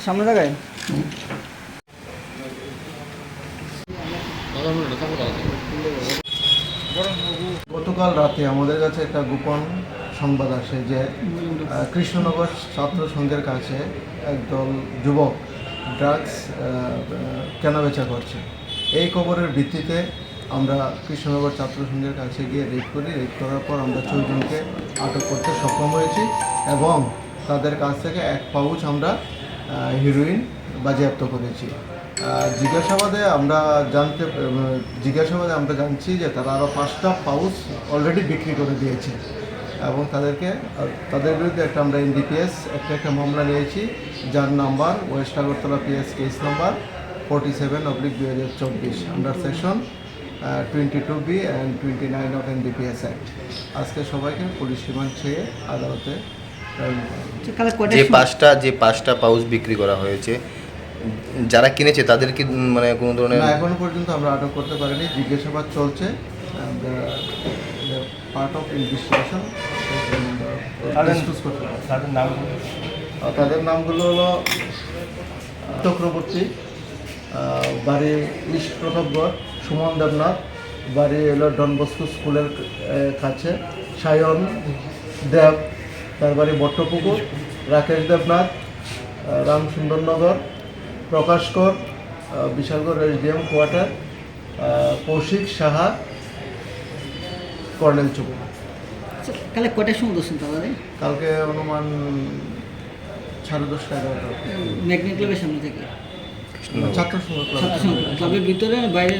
সামনে জায়গায় গতকাল রাতে আমাদের কাছে একটা গোপন সংবাদ আসে যে কৃষ্ণনগর ছাত্র সংঘের কাছে একদল যুবক ড্রাগস কেনাবেচা করছে। এই খবরের ভিত্তিতে আমরা কৃষ্ণনগর ছাত্র সংঘের কাছে গিয়ে রেড করি। রেড করার পর আমরা 6 জনকে আটক করতে সক্ষম হয়েছি এবং তাদের কাছ থেকে 1 পাউচ আমরা হিরোইন বাজেয়াপ্ত করেছি। জিজ্ঞাসাবাদে আমরা জানছি যে তারা আরও 5টা পাউচ অলরেডি বিক্রি করে দিয়েছে এবং তাদের বিরুদ্ধে আমরা এনডিপিএস একটা মামলা নিয়েছি, যার number West Agartala PS case number 47/2024 under section 22B and 29 of NDPS act. আজকে সবাইকে পুলিশ রিমান্ড চেয়ে আদালতে যে পাঁচটা পাউচ বিক্রি করা হয়েছে, যারা কিনেছে তাদের কি মানে কোনো ধরনের এখনো পর্যন্ত আমরা আটক করতে পারিনি। জিজ্ঞাসাবাদ চলছে, পার্ট অফ ইনভেস্টিগেশন। তাদের নামগুলো হলো চক্রবর্তী, বাড়ি ইস্ট প্রতাপগড়; সুমন দেবনাথ, বাড়ি হলো ডনবস্কো স্কুলের কাছে; সায়ন দেব, তার বাড়ি বট্টপুকুর; Rakesh Debnath, Ramsundarnagar; Prakash Kar, Bishalgarh SDM quarter; Kaushik Saha, colonel চুপ। কালে কটার সময় দোষেন তাহলে? কালকে অনুমান 10:30-11টা। ম্যাগনেট ক্লাবের সামনে থেকে ছাত্র সংঘ ক্লাবের ভিতরে বাইরে